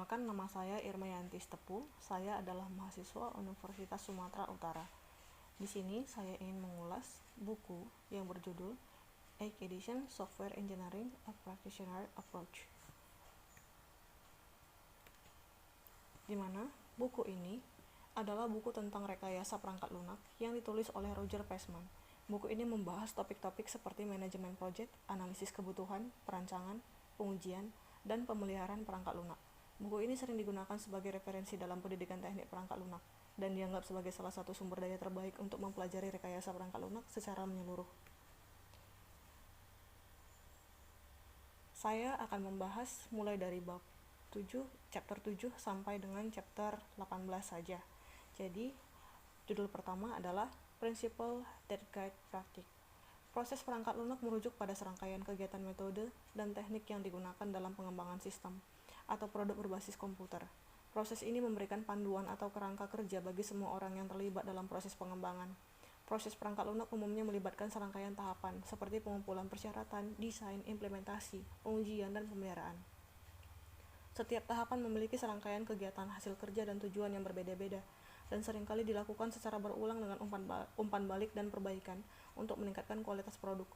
Perkenalkan, nama saya Irmayanti Stepu. Saya adalah mahasiswa Universitas Sumatera Utara. Di sini saya ingin mengulas buku yang berjudul Eighth Edition Software Engineering: A Practitioner Approach. Di mana buku ini adalah buku tentang rekayasa perangkat lunak yang ditulis oleh Roger Pesman. Buku ini membahas topik-topik seperti manajemen proyek, analisis kebutuhan, perancangan, pengujian, dan pemeliharaan perangkat lunak. Buku ini sering digunakan sebagai referensi dalam pendidikan teknik perangkat lunak dan dianggap sebagai salah satu sumber daya terbaik untuk mempelajari rekayasa perangkat lunak secara menyeluruh. Saya akan membahas mulai dari bab 7, chapter 7 sampai dengan chapter 18 saja. Jadi, judul pertama adalah Principle that Guide Practice. Proses perangkat lunak merujuk pada serangkaian kegiatan metode dan teknik yang digunakan dalam pengembangan sistem atau produk berbasis komputer. Proses ini memberikan panduan atau kerangka kerja bagi semua orang yang terlibat dalam proses pengembangan. Proses perangkat lunak umumnya melibatkan serangkaian tahapan seperti pengumpulan persyaratan, desain, implementasi, pengujian, dan pemeliharaan. Setiap tahapan memiliki serangkaian kegiatan hasil kerja dan tujuan yang berbeda-beda, dan seringkali dilakukan secara berulang dengan umpan balik dan perbaikan untuk meningkatkan kualitas produk.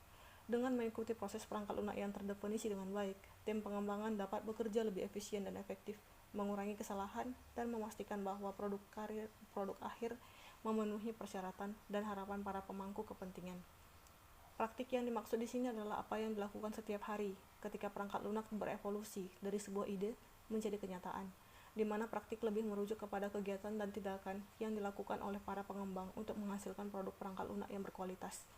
Dengan mengikuti proses perangkat lunak yang terdefinisi dengan baik, tim pengembangan dapat bekerja lebih efisien dan efektif, mengurangi kesalahan, dan memastikan bahwa produk akhir memenuhi persyaratan dan harapan para pemangku kepentingan. Praktik yang dimaksud di sini adalah apa yang dilakukan setiap hari ketika perangkat lunak berevolusi dari sebuah ide menjadi kenyataan, di mana praktik lebih merujuk kepada kegiatan dan tindakan yang dilakukan oleh para pengembang untuk menghasilkan produk perangkat lunak yang berkualitas.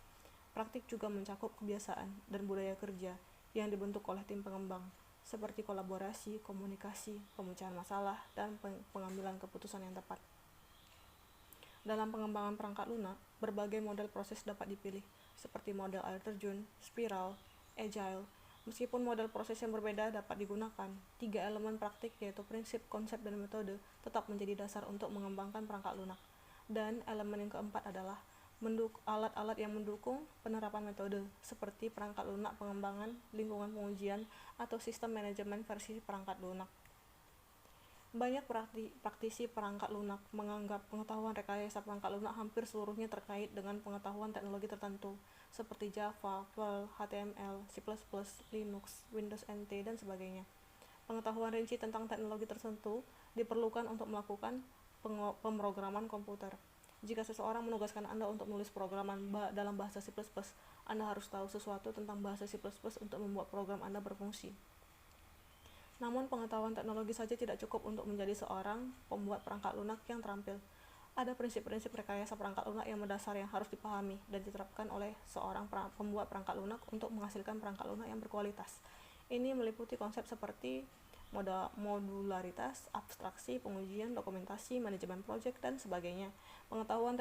Praktik juga mencakup kebiasaan dan budaya kerja yang dibentuk oleh tim pengembang, seperti kolaborasi, komunikasi, pemecahan masalah, dan pengambilan keputusan yang tepat. Dalam pengembangan perangkat lunak, berbagai model proses dapat dipilih, seperti model air terjun, spiral, agile. Meskipun model proses yang berbeda dapat digunakan, 3 elemen praktik yaitu prinsip, konsep, dan metode tetap menjadi dasar untuk mengembangkan perangkat lunak. Dan elemen yang keempat adalah alat-alat yang mendukung penerapan metode, seperti perangkat lunak pengembangan, lingkungan pengujian, atau sistem manajemen versi perangkat lunak. Banyak praktisi perangkat lunak menganggap pengetahuan rekayasa perangkat lunak hampir seluruhnya terkait dengan pengetahuan teknologi tertentu, seperti Java, Perl, HTML, C++, Linux, Windows NT, dan sebagainya. Pengetahuan rinci tentang teknologi tertentu diperlukan untuk melakukan pemrograman komputer. Jika seseorang menugaskan Anda untuk menulis programan dalam bahasa C++, Anda harus tahu sesuatu tentang bahasa C++ untuk membuat program Anda berfungsi. Namun pengetahuan teknologi saja tidak cukup untuk menjadi seorang pembuat perangkat lunak yang terampil. Ada prinsip-prinsip rekayasa perangkat lunak yang mendasar yang harus dipahami dan diterapkan oleh seorang pembuat perangkat lunak untuk menghasilkan perangkat lunak yang berkualitas. Ini meliputi konsep seperti modularitas, abstraksi, pengujian, dokumentasi, manajemen proyek, dan sebagainya. Pengetahuan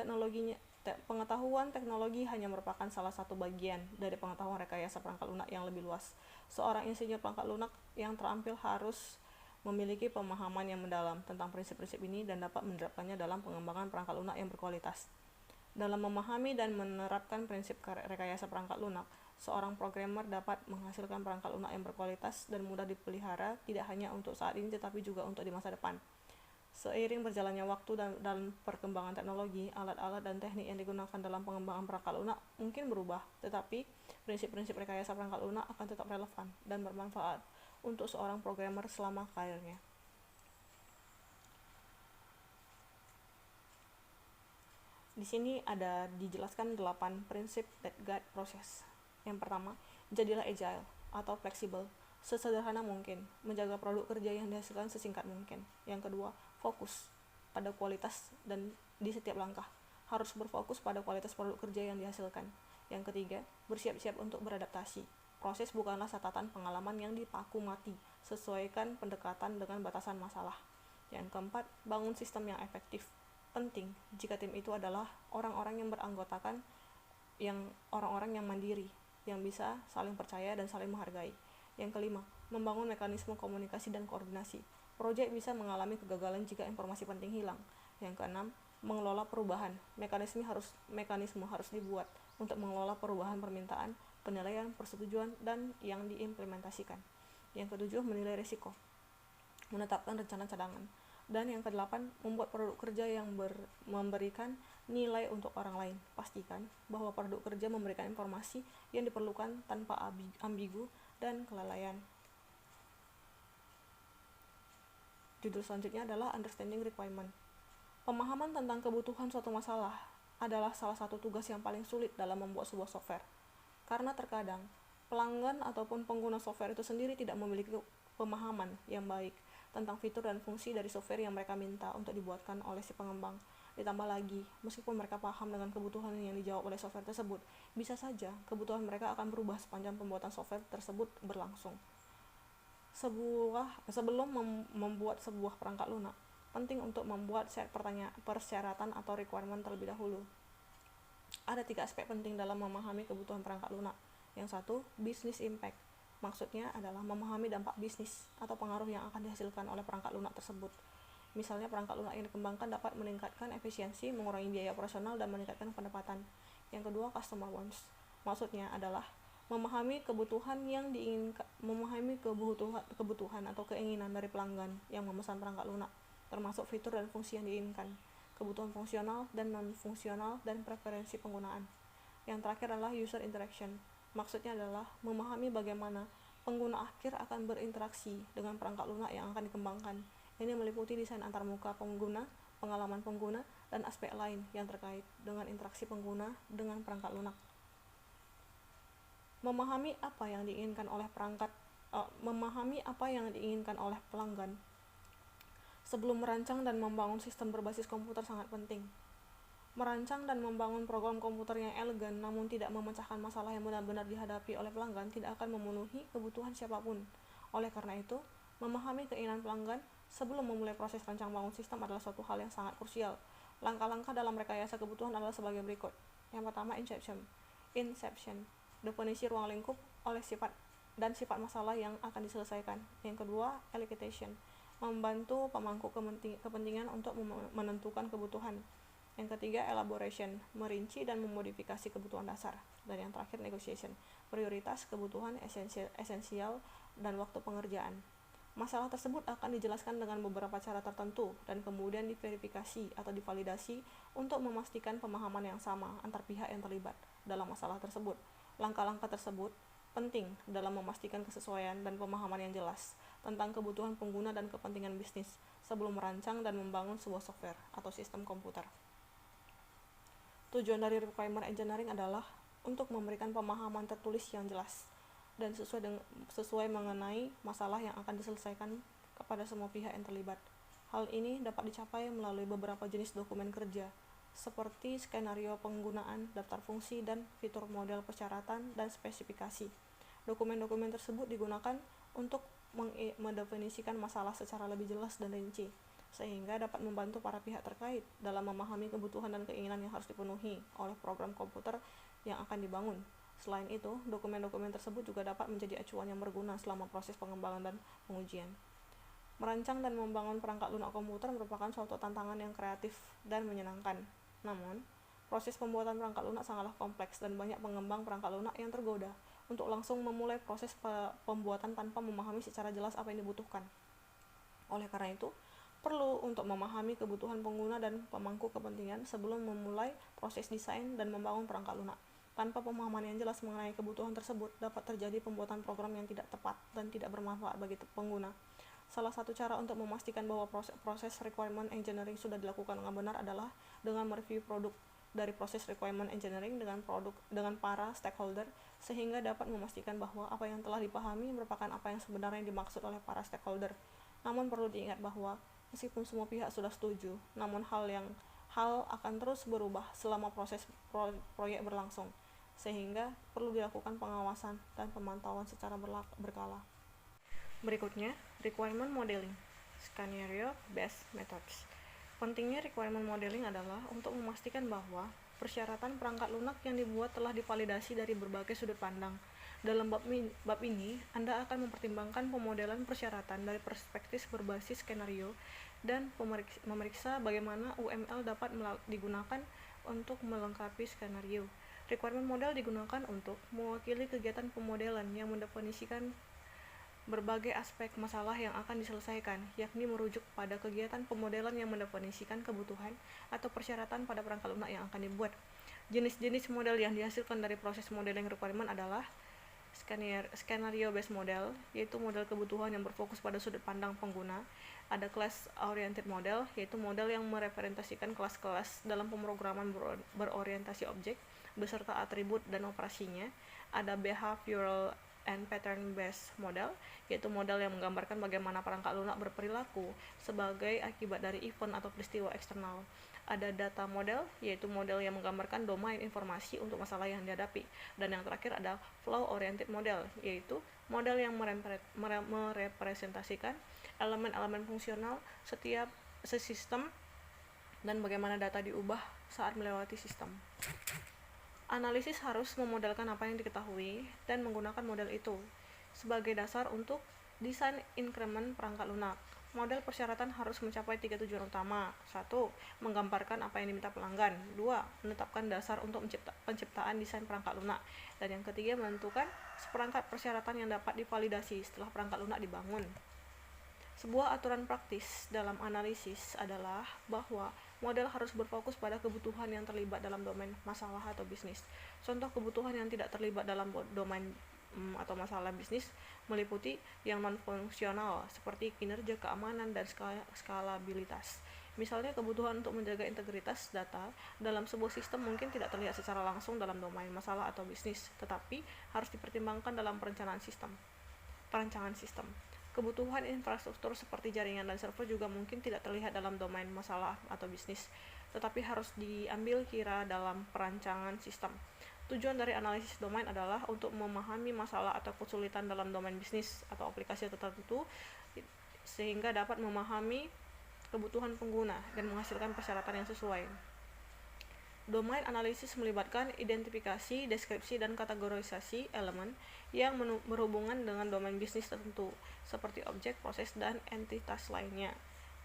teknologi hanya merupakan salah satu bagian dari pengetahuan rekayasa perangkat lunak yang lebih luas. Seorang insinyur perangkat lunak yang terampil harus memiliki pemahaman yang mendalam tentang prinsip-prinsip ini dan dapat menerapkannya dalam pengembangan perangkat lunak yang berkualitas. Dalam memahami dan menerapkan prinsip rekayasa perangkat lunak, seorang programmer dapat menghasilkan perangkat lunak yang berkualitas dan mudah dipelihara, tidak hanya untuk saat ini tetapi juga untuk di masa depan. Seiring berjalannya waktu dan perkembangan teknologi, alat-alat dan teknik yang digunakan dalam pengembangan perangkat lunak mungkin berubah, tetapi prinsip-prinsip rekayasa perangkat lunak akan tetap relevan dan bermanfaat untuk seorang programmer selama karirnya. Di sini ada dijelaskan 8 prinsip that guide proses. Yang pertama, jadilah agile atau fleksibel sesederhana mungkin, menjaga produk kerja yang dihasilkan sesingkat mungkin. Yang kedua, fokus pada kualitas dan di setiap langkah harus berfokus pada kualitas produk kerja yang dihasilkan. Yang ketiga, bersiap-siap untuk beradaptasi. Proses bukanlah catatan pengalaman yang dipaku mati, sesuaikan pendekatan dengan batasan masalah. Yang keempat, bangun sistem yang efektif. Penting jika tim itu adalah orang-orang yang beranggotakan orang-orang yang mandiri, yang bisa saling percaya dan saling menghargai. Yang kelima, membangun mekanisme komunikasi dan koordinasi. Proyek bisa mengalami kegagalan jika informasi penting hilang. Yang keenam, mengelola perubahan. Mekanisme harus dibuat untuk mengelola perubahan permintaan, penilaian, persetujuan, dan yang diimplementasikan. Yang ketujuh, menilai risiko. menetapkan rencana cadangan. Dan yang kedelapan, membuat produk kerja yang memberikan nilai untuk orang lain. Pastikan bahwa produk kerja memberikan informasi yang diperlukan tanpa ambigu dan kelalaian. Judul selanjutnya adalah Understanding Requirement. Pemahaman tentang kebutuhan suatu masalah adalah salah satu tugas yang paling sulit dalam membuat sebuah software. Karena terkadang, pelanggan ataupun pengguna software itu sendiri tidak memiliki pemahaman yang baik tentang fitur dan fungsi dari software yang mereka minta untuk dibuatkan oleh si pengembang. Ditambah lagi, meskipun mereka paham dengan kebutuhan yang dijawab oleh software tersebut, bisa saja kebutuhan mereka akan berubah sepanjang pembuatan software tersebut berlangsung. Sebelum membuat sebuah perangkat lunak, penting untuk membuat persyaratan atau requirement terlebih dahulu. Ada 3 aspek penting dalam memahami kebutuhan perangkat lunak. Yang satu, business impact. Maksudnya adalah memahami dampak bisnis atau pengaruh yang akan dihasilkan oleh perangkat lunak tersebut. Misalnya perangkat lunak yang dikembangkan dapat meningkatkan efisiensi, mengurangi biaya operasional, dan meningkatkan pendapatan. Yang kedua, customer wants. Maksudnya adalah memahami kebutuhan yang diinginkan, memahami kebutuhan atau keinginan dari pelanggan yang memesan perangkat lunak, termasuk fitur dan fungsi yang diinginkan, kebutuhan fungsional dan non-fungsional, dan preferensi penggunaan. Yang terakhir adalah user interaction. Maksudnya adalah memahami bagaimana pengguna akhir akan berinteraksi dengan perangkat lunak yang akan dikembangkan. Ini meliputi desain antarmuka pengguna, pengalaman pengguna, dan aspek lain yang terkait dengan interaksi pengguna dengan perangkat lunak. Memahami apa yang diinginkan oleh pelanggan sebelum merancang dan membangun sistem berbasis komputer sangat penting. Merancang dan membangun program komputer yang elegan namun tidak memecahkan masalah yang benar-benar dihadapi oleh pelanggan tidak akan memenuhi kebutuhan siapapun. Oleh karena itu, memahami keinginan pelanggan sebelum memulai proses rancang bangun sistem adalah suatu hal yang sangat krusial. Langkah-langkah dalam rekayasa kebutuhan adalah sebagai berikut. Yang pertama, Inception. Definisi ruang lingkup oleh sifat masalah yang akan diselesaikan. Yang kedua, Elicitation. Membantu pemangku kepentingan untuk menentukan kebutuhan. Yang ketiga, Elaboration. Merinci dan memodifikasi kebutuhan dasar. Dan yang terakhir, Negotiation. Prioritas kebutuhan esensial dan waktu pengerjaan. Masalah tersebut akan dijelaskan dengan beberapa cara tertentu dan kemudian diverifikasi atau divalidasi untuk memastikan pemahaman yang sama antar pihak yang terlibat dalam masalah tersebut. Langkah-langkah tersebut penting dalam memastikan kesesuaian dan pemahaman yang jelas tentang kebutuhan pengguna dan kepentingan bisnis sebelum merancang dan membangun sebuah software atau sistem komputer. Tujuan dari requirement engineering adalah untuk memberikan pemahaman tertulis yang jelas dan sesuai mengenai masalah yang akan diselesaikan kepada semua pihak yang terlibat. Hal ini dapat dicapai melalui beberapa jenis dokumen kerja, seperti skenario penggunaan, daftar fungsi, dan fitur model persyaratan dan spesifikasi. Dokumen-dokumen tersebut digunakan untuk mendefinisikan masalah secara lebih jelas dan rinci, sehingga dapat membantu para pihak terkait dalam memahami kebutuhan dan keinginan yang harus dipenuhi oleh program komputer yang akan dibangun. Selain itu, dokumen-dokumen tersebut juga dapat menjadi acuan yang berguna selama proses pengembangan dan pengujian. Merancang dan membangun perangkat lunak komputer merupakan suatu tantangan yang kreatif dan menyenangkan. Namun, proses pembuatan perangkat lunak sangatlah kompleks dan banyak pengembang perangkat lunak yang tergoda untuk langsung memulai proses pembuatan tanpa memahami secara jelas apa yang dibutuhkan. Oleh karena itu, perlu untuk memahami kebutuhan pengguna dan pemangku kepentingan sebelum memulai proses desain dan membangun perangkat lunak. Tanpa pemahaman yang jelas mengenai kebutuhan tersebut, dapat terjadi pembuatan program yang tidak tepat dan tidak bermanfaat bagi pengguna. Salah satu cara untuk memastikan bahwa proses requirement engineering sudah dilakukan dengan benar adalah dengan mereview produk dari proses requirement engineering dengan para stakeholder, sehingga dapat memastikan bahwa apa yang telah dipahami merupakan apa yang sebenarnya dimaksud oleh para stakeholder. Namun perlu diingat bahwa meskipun semua pihak sudah setuju, namun hal akan terus berubah selama proses proyek berlangsung, sehingga perlu dilakukan pengawasan dan pemantauan secara berkala. Berikutnya, requirement modeling, scenario based methods. Pentingnya requirement modeling adalah untuk memastikan bahwa persyaratan perangkat lunak yang dibuat telah divalidasi dari berbagai sudut pandang. Dalam bab ini, Anda akan mempertimbangkan pemodelan persyaratan dari perspektif berbasis skenario dan memeriksa bagaimana UML dapat digunakan untuk melengkapi skenario. Requirement model digunakan untuk mewakili kegiatan pemodelan yang berbagai aspek masalah yang akan diselesaikan, yakni merujuk pada kegiatan pemodelan yang mendefinisikan kebutuhan atau persyaratan pada perangkat lunak yang akan dibuat. Jenis-jenis model yang dihasilkan dari proses modeling requirement adalah scenario based model, yaitu model kebutuhan yang berfokus pada sudut pandang pengguna. Ada class oriented model, yaitu model yang merepresentasikan kelas-kelas dalam pemrograman berorientasi objek beserta atribut dan operasinya. Ada behavioral and pattern based model, yaitu model yang menggambarkan bagaimana perangkat lunak berperilaku sebagai akibat dari event atau peristiwa eksternal. Ada data model, yaitu model yang menggambarkan domain informasi untuk masalah yang dihadapi. Dan yang terakhir ada flow oriented model, yaitu model yang merepresentasikan elemen-elemen fungsional setiap sistem dan bagaimana data diubah saat melewati sistem. Analisis harus memodelkan apa yang diketahui dan menggunakan model itu sebagai dasar untuk desain increment perangkat lunak. Model persyaratan harus mencapai 3 tujuan utama. 1. Menggambarkan apa yang diminta pelanggan. 2. Menetapkan dasar untuk penciptaan desain perangkat lunak. Dan yang ketiga, menentukan seperangkat persyaratan yang dapat divalidasi setelah perangkat lunak dibangun. Sebuah aturan praktis dalam analisis adalah bahwa model harus berfokus pada kebutuhan yang terlibat dalam domain masalah atau bisnis. Contoh kebutuhan yang tidak terlibat dalam domain atau masalah bisnis meliputi yang non-fungsional seperti kinerja, keamanan, dan skalabilitas. Misalnya kebutuhan untuk menjaga integritas data dalam sebuah sistem mungkin tidak terlihat secara langsung dalam domain masalah atau bisnis, tetapi harus dipertimbangkan dalam perancangan sistem. Kebutuhan infrastruktur seperti jaringan dan server juga mungkin tidak terlihat dalam domain masalah atau bisnis, tetapi harus diambil kira dalam perancangan sistem. Tujuan dari analisis domain adalah untuk memahami masalah atau kesulitan dalam domain bisnis atau aplikasi tertentu sehingga dapat memahami kebutuhan pengguna dan menghasilkan persyaratan yang sesuai. Domain analisis melibatkan identifikasi, deskripsi, dan kategorisasi elemen yang berhubungan dengan domain bisnis tertentu, seperti objek, proses, dan entitas lainnya.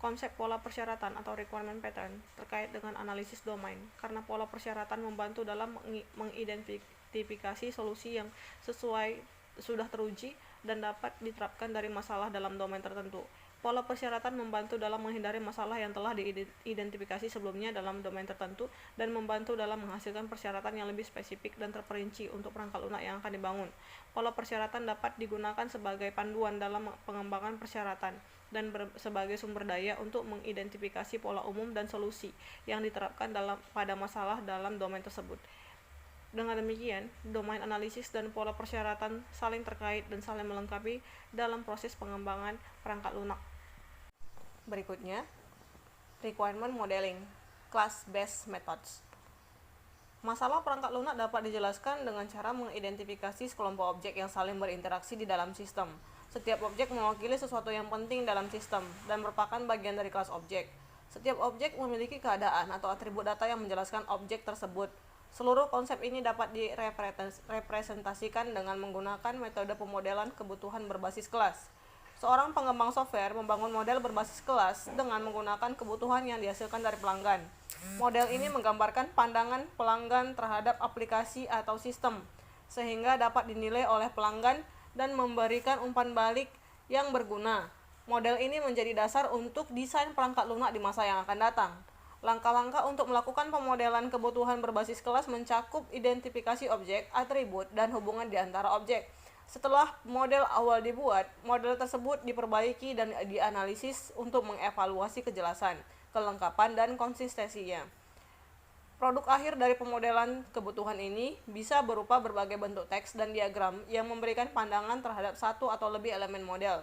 Konsep pola persyaratan atau requirement pattern terkait dengan analisis domain, karena pola persyaratan membantu dalam mengidentifikasi solusi yang sesuai sudah teruji dan dapat diterapkan dari masalah dalam domain tertentu. Pola persyaratan membantu dalam menghindari masalah yang telah diidentifikasi sebelumnya dalam domain tertentu dan membantu dalam menghasilkan persyaratan yang lebih spesifik dan terperinci untuk perangkat lunak yang akan dibangun. Pola persyaratan dapat digunakan sebagai panduan dalam pengembangan persyaratan dan sebagai sumber daya untuk mengidentifikasi pola umum dan solusi yang diterapkan pada masalah dalam domain tersebut. Dengan demikian, domain analisis dan pola persyaratan saling terkait dan saling melengkapi dalam proses pengembangan perangkat lunak. Berikutnya, requirement modeling, class-based methods. Masalah perangkat lunak dapat dijelaskan dengan cara mengidentifikasi sekelompok objek yang saling berinteraksi di dalam sistem. Setiap objek mewakili sesuatu yang penting dalam sistem dan merupakan bagian dari kelas objek. Setiap objek memiliki keadaan atau atribut data yang menjelaskan objek tersebut. Seluruh konsep ini dapat direpresentasikan dengan menggunakan metode pemodelan kebutuhan berbasis kelas. Seorang pengembang software membangun model berbasis kelas dengan menggunakan kebutuhan yang dihasilkan dari pelanggan. Model ini menggambarkan pandangan pelanggan terhadap aplikasi atau sistem, sehingga dapat dinilai oleh pelanggan dan memberikan umpan balik yang berguna. Model ini menjadi dasar untuk desain perangkat lunak di masa yang akan datang. Langkah-langkah untuk melakukan pemodelan kebutuhan berbasis kelas mencakup identifikasi objek, atribut, dan hubungan di antara objek. Setelah model awal dibuat, model tersebut diperbaiki dan dianalisis untuk mengevaluasi kejelasan, kelengkapan, dan konsistensinya. Produk akhir dari pemodelan kebutuhan ini bisa berupa berbagai bentuk teks dan diagram yang memberikan pandangan terhadap satu atau lebih elemen model.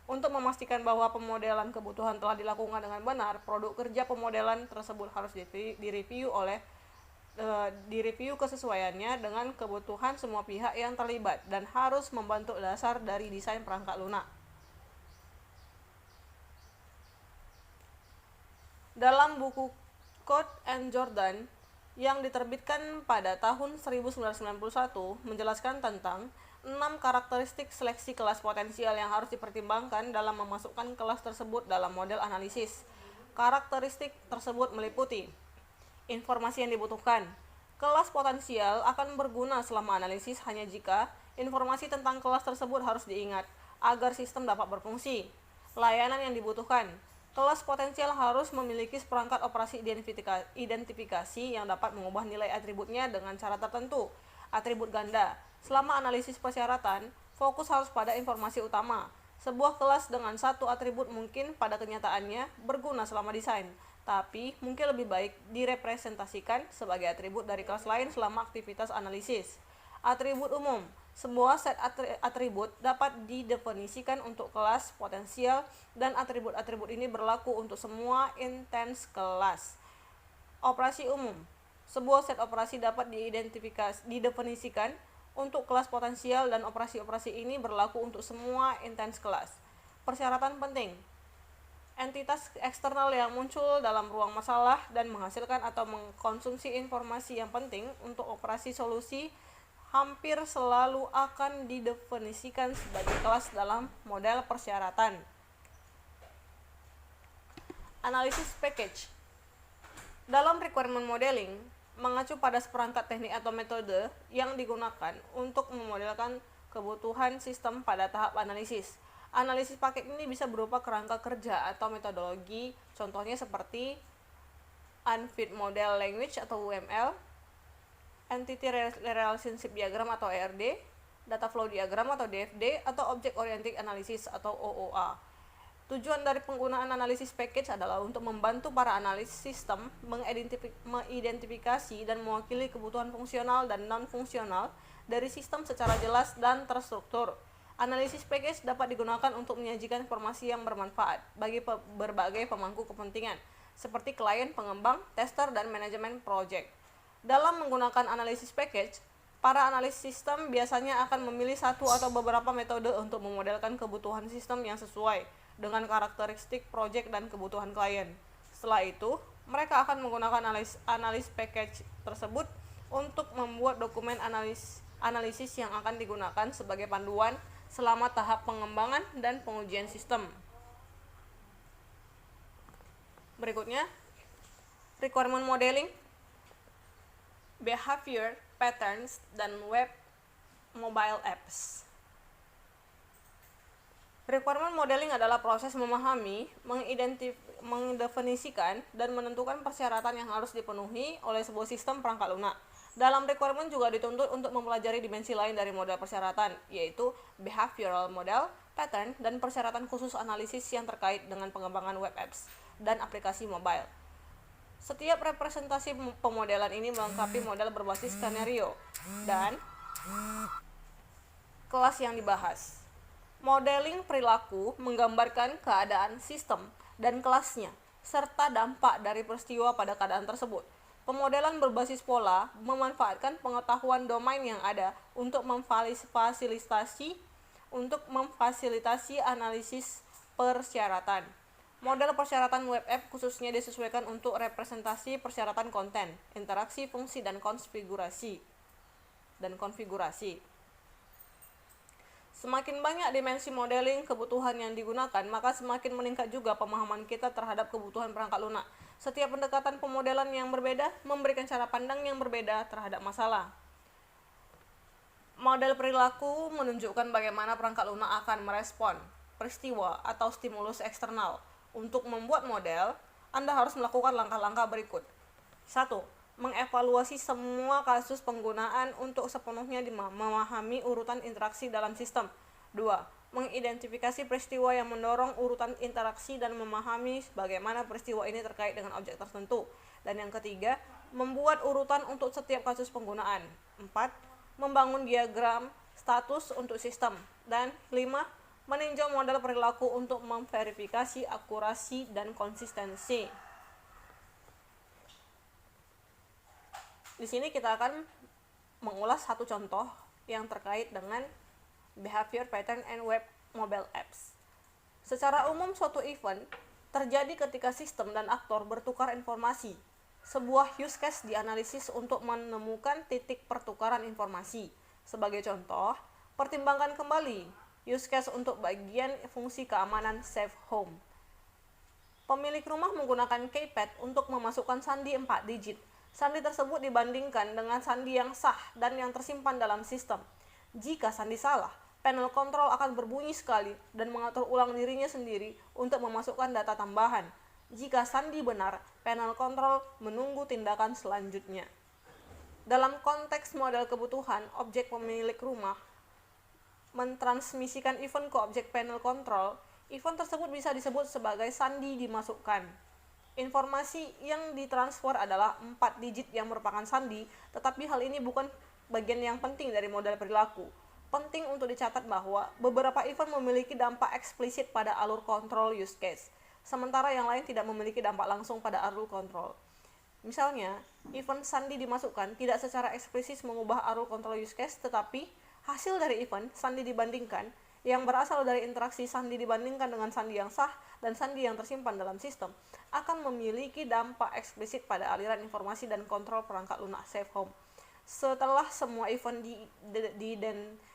Untuk memastikan bahwa pemodelan kebutuhan telah dilakukan dengan benar, produk kerja pemodelan tersebut harus direview kesesuaiannya dengan kebutuhan semua pihak yang terlibat dan harus membentuk dasar dari desain perangkat lunak. Dalam buku Code and Jordan yang diterbitkan pada tahun 1991 menjelaskan tentang 6 karakteristik seleksi kelas potensial yang harus dipertimbangkan dalam memasukkan kelas tersebut dalam model analisis. Karakteristik tersebut meliputi informasi yang dibutuhkan. Kelas potensial akan berguna selama analisis hanya jika informasi tentang kelas tersebut harus diingat. agar sistem dapat berfungsi. Layanan yang dibutuhkan. Kelas potensial harus memiliki seperangkat operasi identifikasi yang dapat mengubah nilai atributnya dengan cara tertentu. Atribut ganda. Selama analisis persyaratan, fokus harus pada informasi utama. Sebuah kelas dengan satu atribut mungkin pada kenyataannya berguna selama desain, tapi mungkin lebih baik direpresentasikan sebagai atribut dari kelas lain selama aktivitas analisis. Atribut umum. Sebuah set atribut dapat didefinisikan untuk kelas potensial dan atribut-atribut ini berlaku untuk semua instance kelas. Operasi umum. Sebuah set operasi dapat didefinisikan untuk kelas potensial dan operasi-operasi ini berlaku untuk semua instance kelas. Persyaratan penting. Entitas eksternal yang muncul dalam ruang masalah dan menghasilkan atau mengkonsumsi informasi yang penting untuk operasi solusi hampir selalu akan didefinisikan sebagai kelas dalam model persyaratan. Analisis package. Dalam requirement modeling, mengacu pada seperangkat teknik atau metode yang digunakan untuk memodelkan kebutuhan sistem pada tahap analisis. Analisis paket ini bisa berupa kerangka kerja atau metodologi, contohnya seperti Unfit Model Language atau UML, Entity Relationship Diagram atau ERD, Data Flow Diagram atau DFD, atau Object Oriented Analysis atau OOA. Tujuan dari penggunaan analisis package adalah untuk membantu para analis sistem mengidentifikasi dan mewakili kebutuhan fungsional dan non-fungsional dari sistem secara jelas dan terstruktur. Analisis package dapat digunakan untuk menyajikan informasi yang bermanfaat bagi berbagai pemangku kepentingan, seperti klien, pengembang, tester, dan manajemen project. Dalam menggunakan analisis package, para analis sistem biasanya akan memilih satu atau beberapa metode untuk memodelkan kebutuhan sistem yang sesuai dengan karakteristik project dan kebutuhan klien. Setelah itu, mereka akan menggunakan analis package tersebut untuk membuat dokumen analisis yang akan digunakan sebagai panduan selama tahap pengembangan dan pengujian sistem. Berikutnya, requirement modeling, behavior, patterns, dan web mobile apps. Requirement modeling adalah proses memahami, mendefinisikan, dan menentukan persyaratan yang harus dipenuhi oleh sebuah sistem perangkat lunak. Dalam requirement juga dituntut untuk mempelajari dimensi lain dari model persyaratan, yaitu behavioral model, pattern, dan persyaratan khusus analisis yang terkait dengan pengembangan web apps dan aplikasi mobile. Setiap representasi pemodelan ini melengkapi model berbasis skenario dan kelas yang dibahas. Modeling perilaku menggambarkan keadaan sistem dan kelasnya, serta dampak dari peristiwa pada keadaan tersebut. Pemodelan berbasis pola memanfaatkan pengetahuan domain yang ada untuk memfasilitasi analisis persyaratan. Model persyaratan web app khususnya disesuaikan untuk representasi persyaratan konten, interaksi, fungsi, dan konfigurasi. Semakin banyak dimensi modeling kebutuhan yang digunakan, maka semakin meningkat juga pemahaman kita terhadap kebutuhan perangkat lunak. Setiap pendekatan pemodelan yang berbeda memberikan cara pandang yang berbeda terhadap masalah. Model perilaku menunjukkan bagaimana perangkat lunak akan merespon peristiwa atau stimulus eksternal. Untuk membuat model, Anda harus melakukan langkah-langkah berikut. 1. Mengevaluasi semua kasus penggunaan untuk sepenuhnya memahami urutan interaksi dalam sistem. 2. Mengidentifikasi peristiwa yang mendorong urutan interaksi dan memahami bagaimana peristiwa ini terkait dengan objek tertentu. Dan yang ketiga, membuat urutan untuk setiap kasus penggunaan. 4. Membangun diagram status untuk sistem. Dan 5. Meninjau model perilaku untuk memverifikasi akurasi dan konsistensi. Di sini kita akan mengulas satu contoh yang terkait dengan behavior, pattern, and web mobile apps. Secara umum, suatu event terjadi ketika sistem dan aktor bertukar informasi. Sebuah use case dianalisis untuk menemukan titik pertukaran informasi. Sebagai contoh, pertimbangkan kembali use case untuk bagian fungsi keamanan safe home. Pemilik rumah menggunakan keypad untuk memasukkan sandi 4 digit. Sandi tersebut dibandingkan dengan sandi yang sah dan yang tersimpan dalam sistem. Jika sandi salah, Panel kontrol akan berbunyi sekali dan mengatur ulang dirinya sendiri untuk memasukkan data tambahan. Jika sandi benar, panel kontrol menunggu tindakan selanjutnya. Dalam konteks model kebutuhan, objek pemilik rumah mentransmisikan event ke objek panel kontrol. Event tersebut bisa disebut sebagai sandi dimasukkan. Informasi yang ditransfer adalah 4 digit yang merupakan sandi, tetapi hal ini bukan bagian yang penting dari model perilaku. Penting untuk dicatat bahwa beberapa event memiliki dampak eksplisit pada alur kontrol use case, sementara yang lain tidak memiliki dampak langsung pada alur kontrol. Misalnya, event sandi dimasukkan tidak secara eksplisit mengubah alur kontrol use case, tetapi hasil dari event sandi dibandingkan yang berasal dari interaksi sandi dibandingkan dengan sandi yang sah dan sandi yang tersimpan dalam sistem akan memiliki dampak eksplisit pada aliran informasi dan kontrol perangkat lunak safe home. Setelah semua event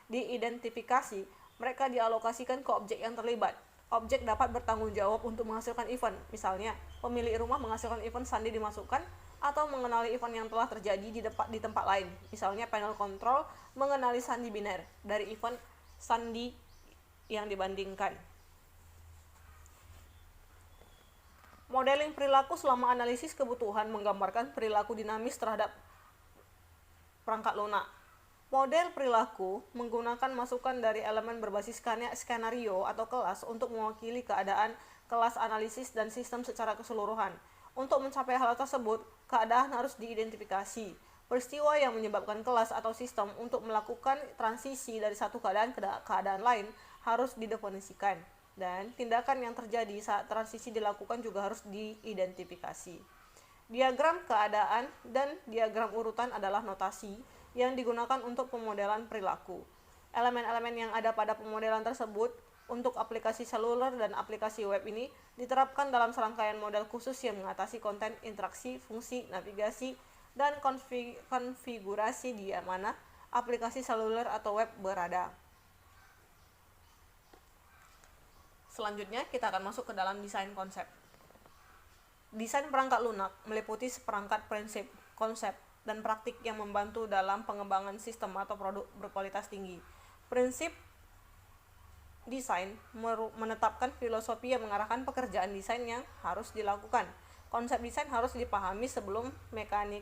diidentifikasi, mereka dialokasikan ke objek yang terlibat. Objek dapat bertanggung jawab untuk menghasilkan event. Misalnya, pemilik rumah menghasilkan event sandi dimasukkan atau mengenali event yang telah terjadi di tempat lain. Misalnya, panel kontrol mengenali sandi biner dari event sandi yang dibandingkan. Modeling perilaku selama analisis kebutuhan menggambarkan perilaku dinamis terhadap perangkat lunak. Model perilaku menggunakan masukan dari elemen berbasis skenario atau kelas untuk mewakili keadaan kelas analisis dan sistem secara keseluruhan. Untuk mencapai hal tersebut, keadaan harus diidentifikasi. Peristiwa yang menyebabkan kelas atau sistem untuk melakukan transisi dari satu keadaan ke keadaan lain harus didefinisikan, dan tindakan yang terjadi saat transisi dilakukan juga harus diidentifikasi. Diagram keadaan dan diagram urutan adalah notasi yang digunakan untuk pemodelan perilaku. Elemen-elemen yang ada pada pemodelan tersebut untuk aplikasi seluler dan aplikasi web ini diterapkan dalam serangkaian model khusus yang mengatasi konten, interaksi, fungsi, navigasi, dan konfigurasi di mana aplikasi seluler atau web berada. Selanjutnya kita akan masuk ke dalam desain konsep. Desain perangkat lunak meliputi seperangkat prinsip, konsep, dan praktik yang membantu dalam pengembangan sistem atau produk berkualitas tinggi. Prinsip desain menetapkan filosofi yang mengarahkan pekerjaan desain yang harus dilakukan. Konsep desain harus dipahami sebelum mekanik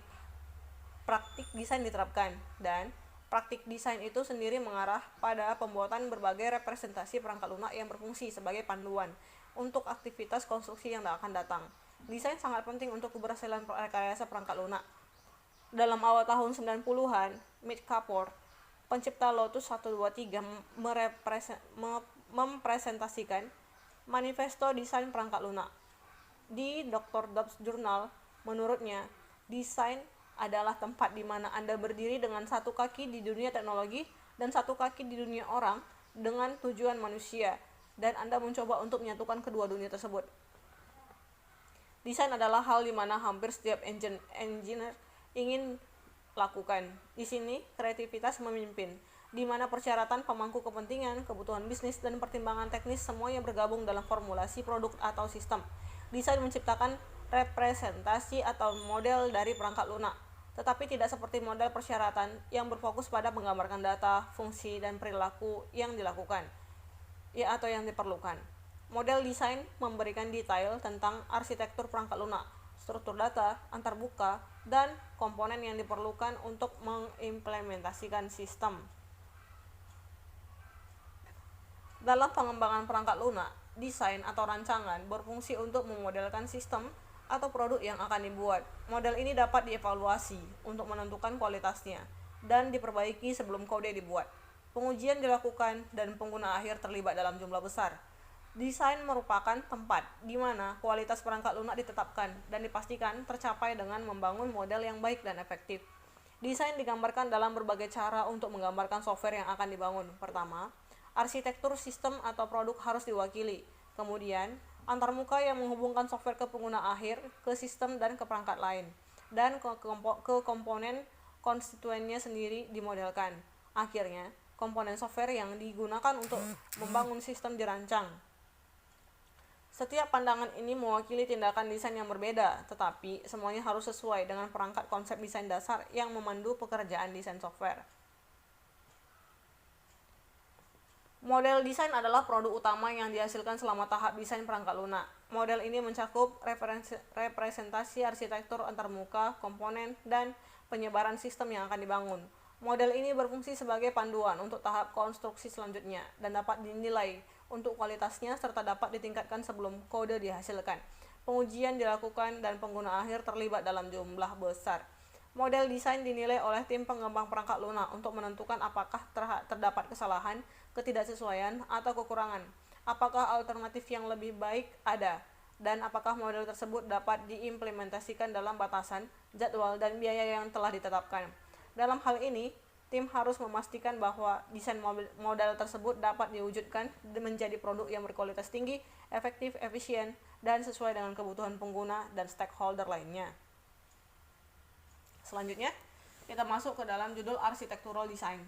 praktik desain diterapkan, dan praktik desain itu sendiri mengarah pada pembuatan berbagai representasi perangkat lunak yang berfungsi sebagai panduan untuk aktivitas konstruksi yang akan datang. Desain sangat penting untuk keberhasilan rekayasa perangkat lunak. Dalam awal tahun 90-an, Mitch Kapor, pencipta Lotus 123, mempresentasikan manifesto desain perangkat lunak. Di Dr. Dobbs Journal, menurutnya, desain adalah tempat di mana Anda berdiri dengan satu kaki di dunia teknologi dan satu kaki di dunia orang dengan tujuan manusia, dan Anda mencoba untuk menyatukan kedua dunia tersebut. Desain adalah hal di mana hampir setiap engineer ingin lakukan. Di sini, kreativitas memimpin, di mana persyaratan, pemangku kepentingan, kebutuhan bisnis, dan pertimbangan teknis semuanya bergabung dalam formulasi produk atau sistem. Desain menciptakan representasi atau model dari perangkat lunak, tetapi tidak seperti model persyaratan yang berfokus pada menggambarkan data, fungsi, dan perilaku yang dilakukan atau yang diperlukan. Model desain memberikan detail tentang arsitektur perangkat lunak, struktur data, antarbuka, dan komponen yang diperlukan untuk mengimplementasikan sistem. Dalam pengembangan perangkat lunak, desain atau rancangan berfungsi untuk memodelkan sistem atau produk yang akan dibuat. Model ini dapat dievaluasi untuk menentukan kualitasnya dan diperbaiki sebelum kode dibuat. Pengujian dilakukan dan pengguna akhir terlibat dalam jumlah besar. Desain merupakan tempat di mana kualitas perangkat lunak ditetapkan dan dipastikan tercapai dengan membangun model yang baik dan efektif. Desain digambarkan dalam berbagai cara untuk menggambarkan software yang akan dibangun. Pertama, arsitektur sistem atau produk harus diwakili. Kemudian, antarmuka yang menghubungkan software ke pengguna akhir, ke sistem dan ke perangkat lain, dan ke komponen konstituennya sendiri dimodelkan. Akhirnya, komponen software yang digunakan untuk membangun sistem dirancang. Setiap pandangan ini mewakili tindakan desain yang berbeda, tetapi semuanya harus sesuai dengan perangkat konsep desain dasar yang memandu pekerjaan desain software. Model desain adalah produk utama yang dihasilkan selama tahap desain perangkat lunak. Model ini mencakup representasi arsitektur antarmuka, komponen, dan penyebaran sistem yang akan dibangun. Model ini berfungsi sebagai panduan untuk tahap konstruksi selanjutnya dan dapat dinilai untuk kualitasnya serta dapat ditingkatkan sebelum kode dihasilkan. Pengujian dilakukan dan pengguna akhir terlibat dalam jumlah besar. Model desain dinilai oleh tim pengembang perangkat lunak untuk menentukan apakah terdapat kesalahan, ketidaksesuaian, atau kekurangan, apakah alternatif yang lebih baik ada, dan apakah model tersebut dapat diimplementasikan dalam batasan, jadwal, dan biaya yang telah ditetapkan. Dalam hal ini, tim harus memastikan bahwa desain model tersebut dapat diwujudkan menjadi produk yang berkualitas tinggi, efektif, efisien, dan sesuai dengan kebutuhan pengguna dan stakeholder lainnya. Selanjutnya, kita masuk ke dalam judul architectural design.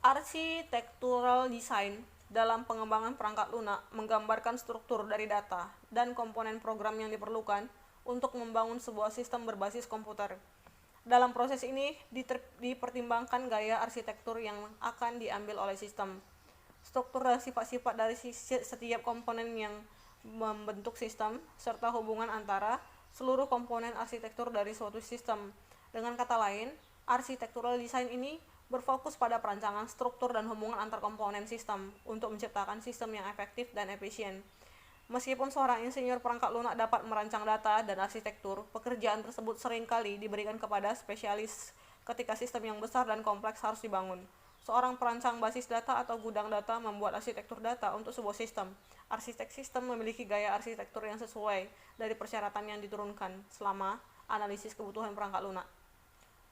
Architectural design dalam pengembangan perangkat lunak menggambarkan struktur dari data dan komponen program yang diperlukan untuk membangun sebuah sistem berbasis komputer. Dalam proses ini dipertimbangkan gaya arsitektur yang akan diambil oleh sistem, struktur dan sifat-sifat dari setiap komponen yang membentuk sistem, serta hubungan antara seluruh komponen arsitektur dari suatu sistem. Dengan kata lain, architectural design ini berfokus pada perancangan struktur dan hubungan antar komponen sistem untuk menciptakan sistem yang efektif dan efisien. Meskipun seorang insinyur perangkat lunak dapat merancang data dan arsitektur, pekerjaan tersebut seringkali diberikan kepada spesialis ketika sistem yang besar dan kompleks harus dibangun. Seorang perancang basis data atau gudang data membuat arsitektur data untuk sebuah sistem. Arsitek sistem memiliki gaya arsitektur yang sesuai dari persyaratan yang diturunkan selama analisis kebutuhan perangkat lunak.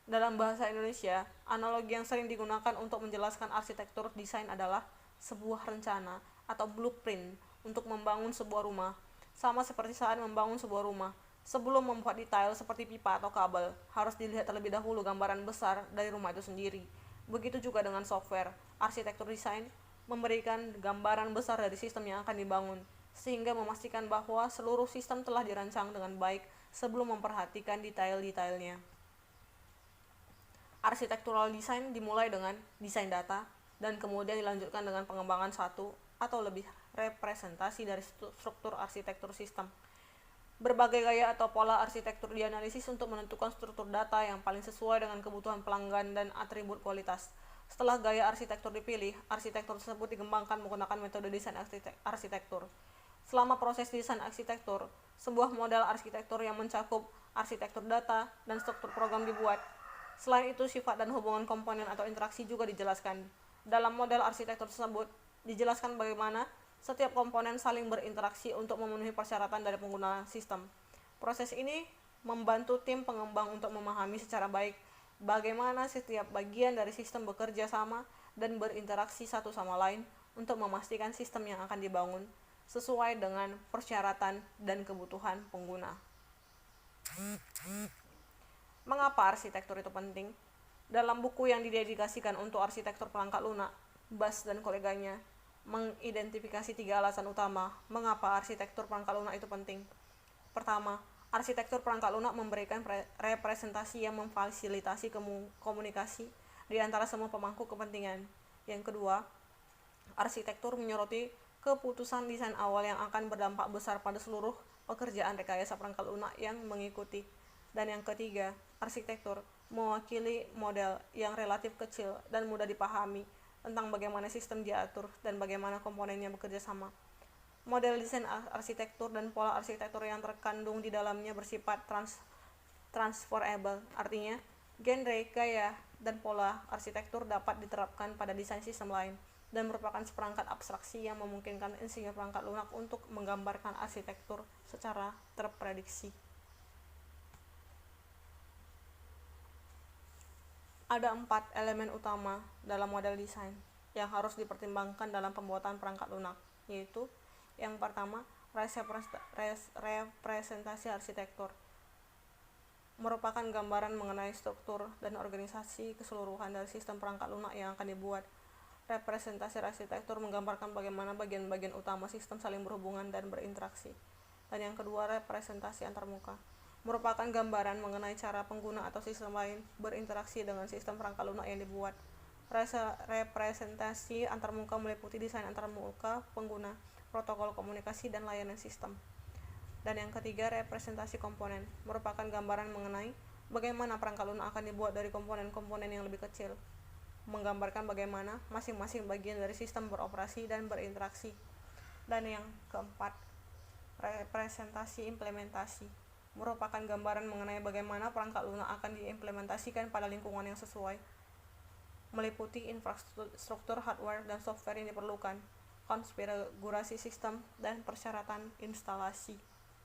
Dalam bahasa Indonesia, analogi yang sering digunakan untuk menjelaskan arsitektur desain adalah sebuah rencana atau blueprint untuk membangun sebuah rumah. Sama seperti saat membangun sebuah rumah, sebelum membuat detail seperti pipa atau kabel, harus dilihat terlebih dahulu gambaran besar dari rumah itu sendiri. Begitu juga dengan software, arsitektur desain memberikan gambaran besar dari sistem yang akan dibangun, sehingga memastikan bahwa seluruh sistem telah dirancang dengan baik sebelum memperhatikan detail-detailnya. Architectural design dimulai dengan desain data, dan kemudian dilanjutkan dengan pengembangan satu atau lebih representasi dari struktur arsitektur sistem. Berbagai gaya atau pola arsitektur dianalisis untuk menentukan struktur data yang paling sesuai dengan kebutuhan pelanggan dan atribut kualitas. Setelah gaya arsitektur dipilih, arsitektur tersebut dikembangkan menggunakan metode desain arsitektur. Selama proses desain arsitektur, sebuah model arsitektur yang mencakup arsitektur data dan struktur program dibuat. Selain itu, sifat dan hubungan komponen atau interaksi juga dijelaskan. Dalam model arsitektur tersebut, dijelaskan bagaimana setiap komponen saling berinteraksi untuk memenuhi persyaratan dari pengguna sistem. Proses ini membantu tim pengembang untuk memahami secara baik bagaimana setiap bagian dari sistem bekerja sama dan berinteraksi satu sama lain untuk memastikan sistem yang akan dibangun sesuai dengan persyaratan dan kebutuhan pengguna. Mengapa arsitektur itu penting? Dalam buku yang didedikasikan untuk arsitektur perangkat lunak, Bass dan koleganya mengidentifikasi 3 alasan utama mengapa arsitektur perangkat lunak itu penting. Pertama, arsitektur perangkat lunak memberikan representasi yang memfasilitasi komunikasi di antara semua pemangku kepentingan. Yang kedua, arsitektur menyoroti keputusan desain awal yang akan berdampak besar pada seluruh pekerjaan rekayasa perangkat lunak yang mengikuti. Dan yang ketiga, arsitektur mewakili model yang relatif kecil dan mudah dipahami tentang bagaimana sistem diatur dan bagaimana komponennya bekerja sama. Model desain arsitektur dan pola arsitektur yang terkandung di dalamnya bersifat transferable, artinya genre, gaya, dan pola arsitektur dapat diterapkan pada desain sistem lain dan merupakan seperangkat abstraksi yang memungkinkan insinyur perangkat lunak untuk menggambarkan arsitektur secara terprediksi. Ada 4 elemen utama dalam model desain yang harus dipertimbangkan dalam pembuatan perangkat lunak, yaitu yang pertama, representasi arsitektur merupakan gambaran mengenai struktur dan organisasi keseluruhan dari sistem perangkat lunak yang akan dibuat. Representasi arsitektur menggambarkan bagaimana bagian-bagian utama sistem saling berhubungan dan berinteraksi. Dan yang kedua, representasi antarmuka merupakan gambaran mengenai cara pengguna atau sistem lain berinteraksi dengan sistem perangkat lunak yang dibuat. Representasi antarmuka meliputi desain antarmuka pengguna, protokol komunikasi, dan layanan sistem. Dan yang ketiga, representasi komponen, merupakan gambaran mengenai bagaimana perangkat lunak akan dibuat dari komponen-komponen yang lebih kecil, menggambarkan bagaimana masing-masing bagian dari sistem beroperasi dan berinteraksi. Dan yang keempat, representasi implementasi, merupakan gambaran mengenai bagaimana perangkat lunak akan diimplementasikan pada lingkungan yang sesuai, meliputi infrastruktur hardware dan software yang diperlukan, konfigurasi sistem, dan persyaratan instalasi.